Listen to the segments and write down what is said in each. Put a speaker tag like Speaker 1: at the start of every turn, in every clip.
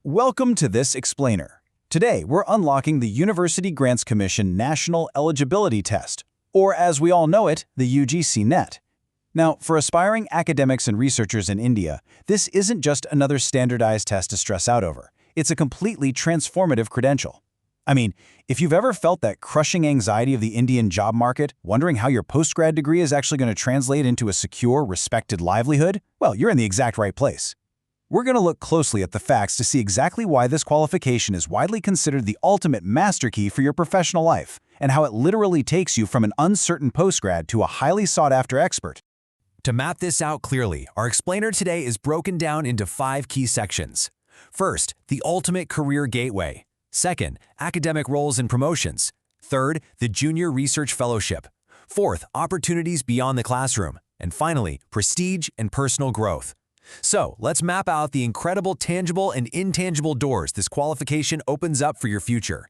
Speaker 1: Welcome to this explainer. Today, we're unlocking the University Grants Commission National Eligibility Test, or as we all know it, the UGC NET. Now, for aspiring academics and researchers in India, this isn't just another standardized test to stress out over. It's a completely transformative credential. I mean, if you've ever felt that crushing anxiety of the Indian job market, wondering how your postgrad degree is actually going to translate into a secure, respected livelihood, well, you're in the exact right place. We're going to look closely at the facts to see exactly why this qualification is widely considered the ultimate master key for your professional life, and how it literally takes you from an uncertain postgrad to a highly sought-after expert.
Speaker 2: To map this out clearly, our explainer today is broken down into 5 key sections. First, the ultimate career gateway. Second, academic roles and promotions. Third, the junior research fellowship. Fourth, opportunities beyond the classroom. And finally, prestige and personal growth. So, let's map out the incredible tangible and intangible doors this qualification opens up for your future.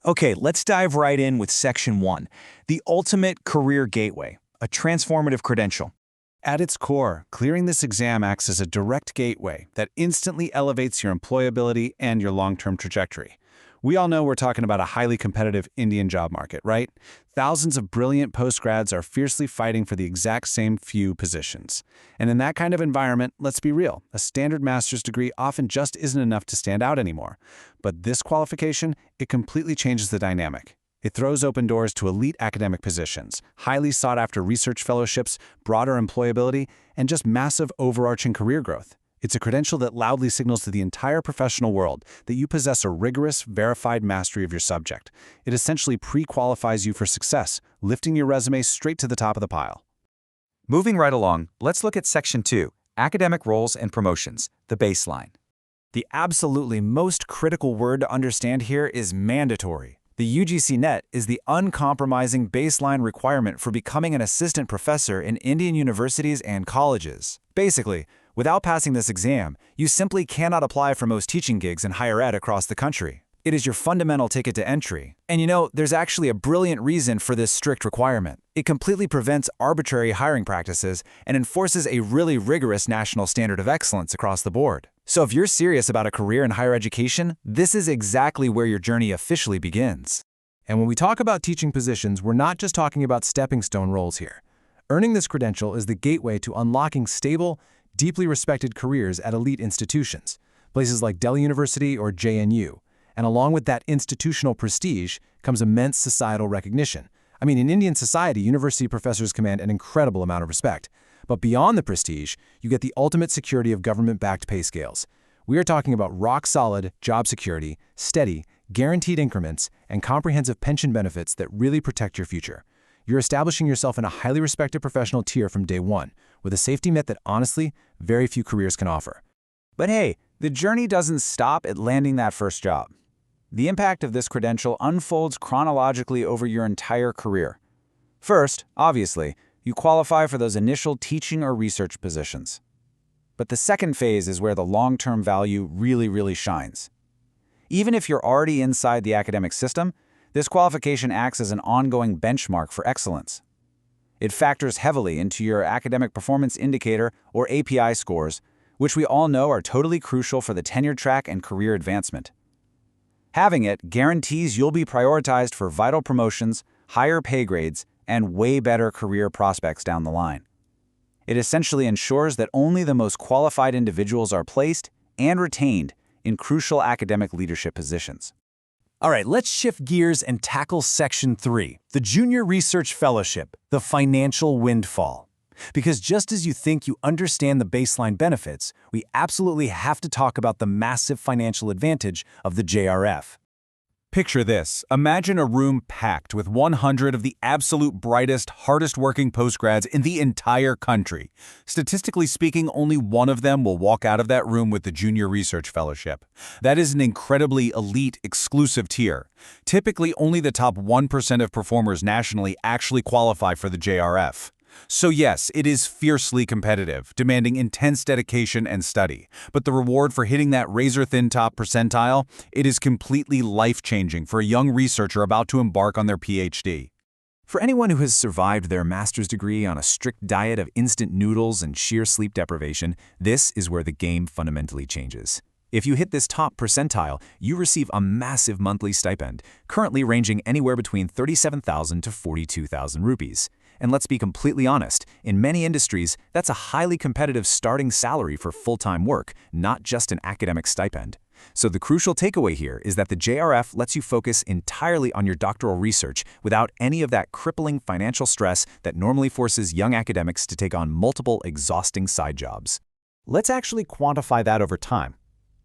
Speaker 3: Okay, let's dive right in with Section 1, the ultimate career gateway, a transformative credential. At its core, clearing this exam acts as a direct gateway that instantly elevates your employability and your long-term trajectory. We all know we're talking about a highly competitive Indian job market, right? Thousands of brilliant postgrads are fiercely fighting for the exact same few positions. And in that kind of environment, let's be real, a standard master's degree often just isn't enough to stand out anymore. But this qualification, it completely changes the dynamic. It throws open doors to elite academic positions, highly sought-after research fellowships, broader employability, and just massive overarching career growth. It's a credential that loudly signals to the entire professional world that you possess a rigorous, verified mastery of your subject. It essentially pre-qualifies you for success, lifting your resume straight to the top of the pile.
Speaker 4: Moving right along, let's look at Section 2, Academic Roles and Promotions, the baseline.
Speaker 3: The absolutely most critical word to understand here is mandatory. The UGC NET is the uncompromising baseline requirement for becoming an assistant professor in Indian universities and colleges. Basically, without passing this exam, you simply cannot apply for most teaching gigs in higher ed across the country. It is your fundamental ticket to entry. And you know, there's actually a brilliant reason for this strict requirement. It completely prevents arbitrary hiring practices and enforces a really rigorous national standard of excellence across the board. So if you're serious about a career in higher education, this is exactly where your journey officially begins.
Speaker 5: And when we talk about teaching positions, we're not just talking about stepping stone roles here. Earning this credential is the gateway to unlocking stable, deeply respected careers at elite institutions, places like Delhi University or JNU. And along with that institutional prestige comes immense societal recognition. I mean, in Indian society, university professors command an incredible amount of respect. But beyond the prestige, you get the ultimate security of government-backed pay scales. We are talking about rock-solid job security, steady, guaranteed increments, and comprehensive pension benefits that really protect your future. You're establishing yourself in a highly respected professional tier from day one, with a safety net that honestly, very few careers can offer.
Speaker 1: But hey, the journey doesn't stop at landing that first job. The impact of this credential unfolds chronologically over your entire career. First, obviously, you qualify for those initial teaching or research positions. But the second phase is where the long-term value really shines. Even if you're already inside the academic system, this qualification acts as an ongoing benchmark for excellence. It factors heavily into your academic performance indicator or API scores, which we all know are totally crucial for the tenure track and career advancement. Having it guarantees you'll be prioritized for vital promotions, higher pay grades, and way better career prospects down the line. It essentially ensures that only the most qualified individuals are placed and retained in crucial academic leadership positions.
Speaker 2: All right, let's shift gears and tackle Section 3, the Junior Research Fellowship, the financial windfall. Because just as you think you understand the baseline benefits, we absolutely have to talk about the massive financial advantage of the JRF.
Speaker 1: Picture this. Imagine a room packed with 100 of the absolute brightest, hardest-working postgrads in the entire country. Statistically speaking, only one of them will walk out of that room with the Junior Research Fellowship. That is an incredibly elite, exclusive tier. Typically, only the top 1% of performers nationally actually qualify for the JRF. So yes, it is fiercely competitive, demanding intense dedication and study. But the reward for hitting that razor-thin top percentile, it is completely life-changing for a young researcher about to embark on their PhD.
Speaker 3: For anyone who has survived their master's degree on a strict diet of instant noodles and sheer sleep deprivation, this is where the game fundamentally changes.
Speaker 2: If you hit this top percentile, you receive a massive monthly stipend, currently ranging anywhere between 37,000 to 42,000 rupees. And let's be completely honest, in many industries, that's a highly competitive starting salary for full-time work, not just an academic stipend. So the crucial takeaway here is that the JRF lets you focus entirely on your doctoral research without any of that crippling financial stress that normally forces young academics to take on multiple exhausting side jobs.
Speaker 3: Let's actually quantify that over time.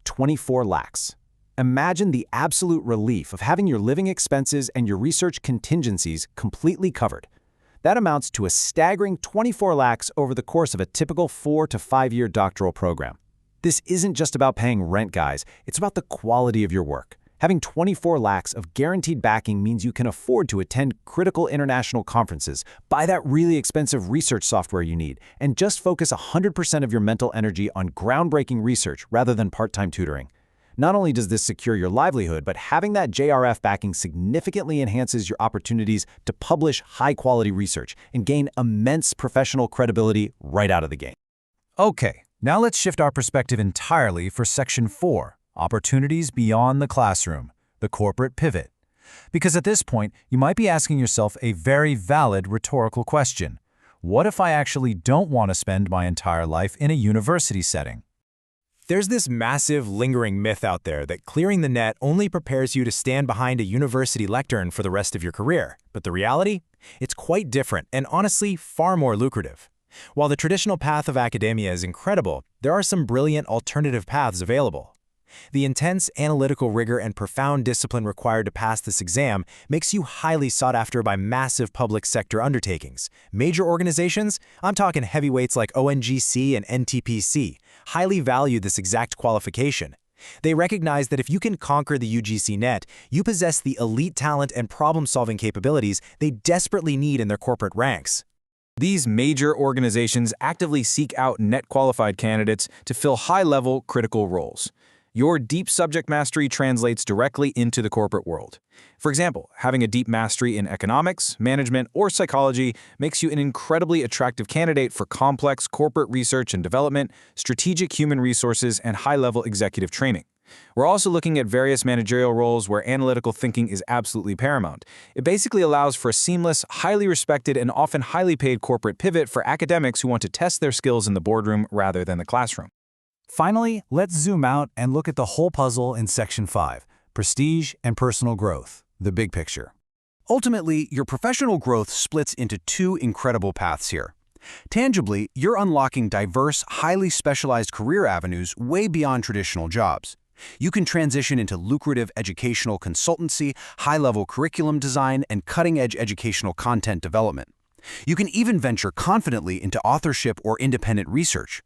Speaker 3: 24 lakhs. Imagine the absolute relief of having your living expenses and your research contingencies completely covered. That amounts to a staggering 24 lakhs over the course of a typical 4 to 5 year doctoral program. This isn't just about paying rent, guys. It's about the quality of your work. Having 24 lakhs of guaranteed backing means you can afford to attend critical international conferences, buy that really expensive research software you need, and just focus 100% of your mental energy on groundbreaking research rather than part-time tutoring. Not only does this secure your livelihood, but having that JRF backing significantly enhances your opportunities to publish high-quality research and gain immense professional credibility right out of the gate.
Speaker 2: Okay, now let's shift our perspective entirely for Section 4. Opportunities beyond the classroom, the corporate pivot. Because at this point, you might be asking yourself a very valid rhetorical question. What if I actually don't want to spend my entire life in a university setting?
Speaker 6: There's this massive, lingering myth out there that clearing the net only prepares you to stand behind a university lectern for the rest of your career. But the reality? It's quite different and honestly far more lucrative. While the traditional path of academia is incredible, there are some brilliant alternative paths available. The intense analytical rigor and profound discipline required to pass this exam makes you highly sought after by massive public sector undertakings. Major organizations, I'm talking heavyweights like ONGC and NTPC, highly value this exact qualification. They recognize that if you can conquer the UGC NET, you possess the elite talent and problem-solving capabilities they desperately need in their corporate ranks.
Speaker 1: These major organizations actively seek out net-qualified candidates to fill high-level critical roles. Your deep subject mastery translates directly into the corporate world. For example, having a deep mastery in economics, management, or psychology makes you an incredibly attractive candidate for complex corporate research and development, strategic human resources, and high-level executive training. We're also looking at various managerial roles where analytical thinking is absolutely paramount. It basically allows for a seamless, highly respected, and often highly paid corporate pivot for academics who want to test their skills in the boardroom rather than the classroom.
Speaker 2: Finally, let's zoom out and look at the whole puzzle in Section 5, prestige and personal growth, the big picture. Ultimately, your professional growth splits into two incredible paths here. Tangibly, you're unlocking diverse, highly specialized career avenues way beyond traditional jobs. You can transition into lucrative educational consultancy, high-level curriculum design, and cutting-edge educational content development. You can even venture confidently into authorship or independent research.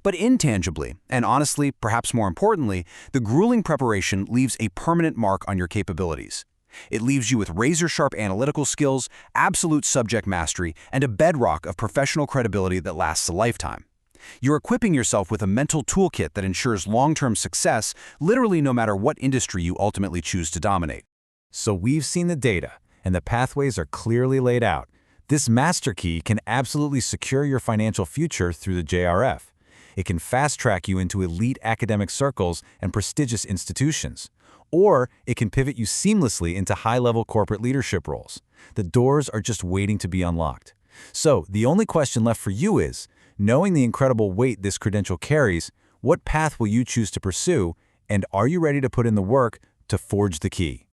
Speaker 2: But intangibly, and honestly, perhaps more importantly, the grueling preparation leaves a permanent mark on your capabilities. It leaves you with razor-sharp analytical skills, absolute subject mastery, and a bedrock of professional credibility that lasts a lifetime. You're equipping yourself with a mental toolkit that ensures long-term success, literally no matter what industry you ultimately choose to dominate.
Speaker 1: So we've seen the data, and the pathways are clearly laid out. This master key can absolutely secure your financial future through the JRF. It can fast-track you into elite academic circles and prestigious institutions. Or it can pivot you seamlessly into high-level corporate leadership roles. The doors are just waiting to be unlocked. So the only question left for you is, knowing the incredible weight this credential carries, what path will you choose to pursue, and are you ready to put in the work to forge the key?